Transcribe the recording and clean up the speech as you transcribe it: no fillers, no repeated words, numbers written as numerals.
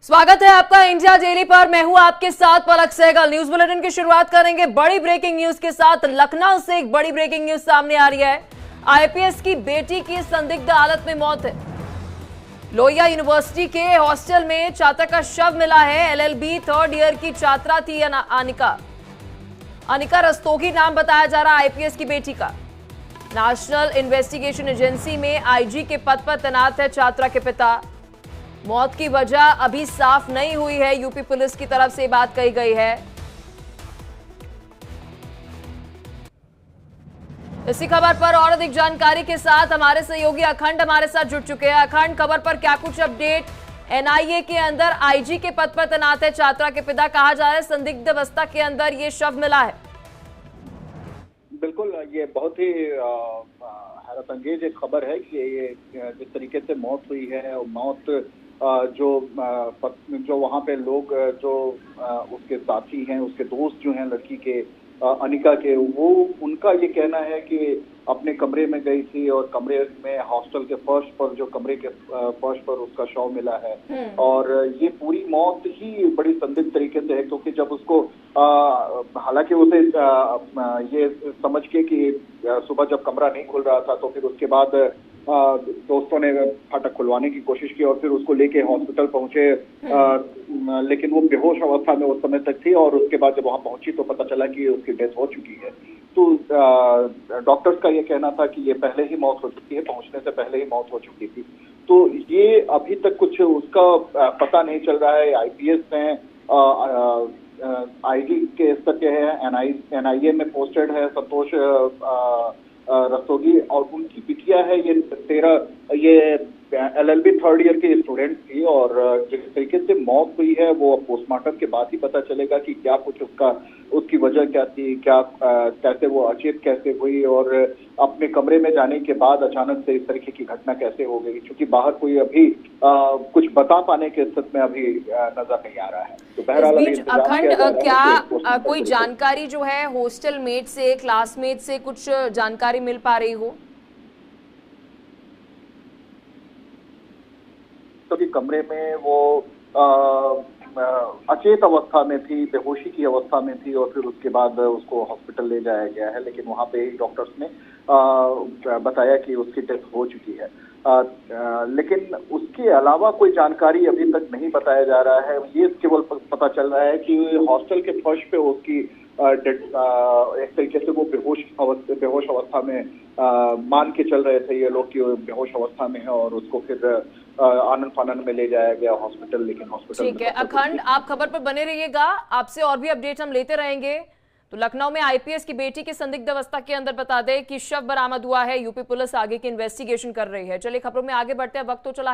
स्वागत है आपका इंडिया डेली पर। मैं हूं आपके साथ पलक सहगल। न्यूज बुलेटिन की शुरुआत करेंगे बड़ी ब्रेकिंग न्यूज के साथ। लखनऊ से एक बड़ी ब्रेकिंग न्यूज सामने आ रही है। आईपीएस की बेटी की संदिग्ध हालत में मौत है। लोहिया यूनिवर्सिटी के हॉस्टल में छात्रा का शव मिला है। एलएलबी थर्ड ईयर की छात्रा थी अनिका रस्तोगी नाम बताया जा रहा आईपीएस की बेटी का। नेशनल इन्वेस्टिगेशन एजेंसी में आईजी के पद पर तैनात है छात्रा के पिता। मौत की वजह अभी साफ नहीं हुई है। यूपी पुलिस की तरफ से बात कही गई है। इसी खबर पर और अधिक जानकारी के साथ हमारे सहयोगी अखंड हमारे साथ जुड़ चुके हैं। अखंड, खबर पर क्या कुछ अपडेट? एनआईए के अंदर आईजी के पद पर तैनात है छात्रा के पिता, कहा जा रहा है संदिग्ध अवस्था के अंदर ये शव मिला है। बिल्कुल, ये बहुत ही हैरत अंगेज एक खबर है कि ये जिस तरीके से मौत हुई है और मौत जो वहाँ पे लोग जो उसके साथी हैं, उसके दोस्त जो हैं लड़की के अनिका के, वो उनका ये कहना है कि अपने कमरे में गई थी और कमरे में हॉस्टल के फर्श पर जो कमरे के फर्श पर उसका शव मिला है। और ये पूरी मौत ही बड़ी संदिग्ध तरीके से है, क्योंकि जब उसको हालांकि उसे ये समझ के कि सुबह जब कमरा नहीं खुल रहा था तो फिर उसके बाद दोस्तों ने फाटक खुलवाने की कोशिश की और फिर उसको लेके हॉस्पिटल पहुंचे, लेकिन वो बेहोश अवस्था में उस समय तक थी। और उसके बाद जब वहां पहुंची तो पता चला कि उसकी डेथ हो चुकी है। तो डॉक्टर्स का ये कहना था कि ये पहले ही मौत हो चुकी है, पहुंचने से पहले ही मौत हो चुकी थी। तो ये अभी तक कुछ उसका पता नहीं चल रहा है। आईपीएस ने आईजी के स्तर के हैं, एनआईए में पोस्टेड है संतोष रस्तोगी, और उनकी बिटिया है ये एलएलबी थर्ड ईयर की स्टूडेंट थी। और जिस तरीके से मौत हुई है वो पोस्टमार्टम के बाद ही पता चलेगा कि क्या कुछ उसकी वजह क्या थी, कैसे वो अचेत कैसे हुई और अपने कमरे में जाने के बाद अचानक से इस तरीके की घटना कैसे हो गई, क्योंकि बाहर कोई अभी कुछ बता पाने के स्थिति में अभी नजर नहीं आ रहा है। तो बहरहाल अखंड, क्या कोई जानकारी जो है हॉस्टल मेट से, क्लासमेट से कुछ जानकारी मिल पा रही हो? कि कमरे में वो अचेत अवस्था में थी, बेहोशी की अवस्था में थी और फिर उसके बाद उसको हॉस्पिटल ले जाया गया है, लेकिन वहां पे डॉक्टर्स ने बताया कि उसकी डेथ हो चुकी है। लेकिन उसके अलावा कोई जानकारी अभी तक नहीं बताया जा रहा है। ये केवल पता चल रहा है कि हॉस्टल के फर्श पे उसकी एक तरीके से वो बेहोश अवस्था में मान के चल रहे थे ये लोग कि बेहोश अवस्था में है, और उसको फिर आनन फानन में ले जाया गया हॉस्पिटल, लेकिन हॉस्पिटल ठीक है। अखंड, आप खबर पर बने रहिएगा, आपसे और भी अपडेट हम लेते रहेंगे। तो लखनऊ में आईपीएस की बेटी की संदिग्ध अवस्था के अंदर बता दें कि शव बरामद हुआ है। यूपी पुलिस आगे की इन्वेस्टिगेशन कर रही है। चलिए खबरों में आगे बढ़ते हैं, वक्त तो चला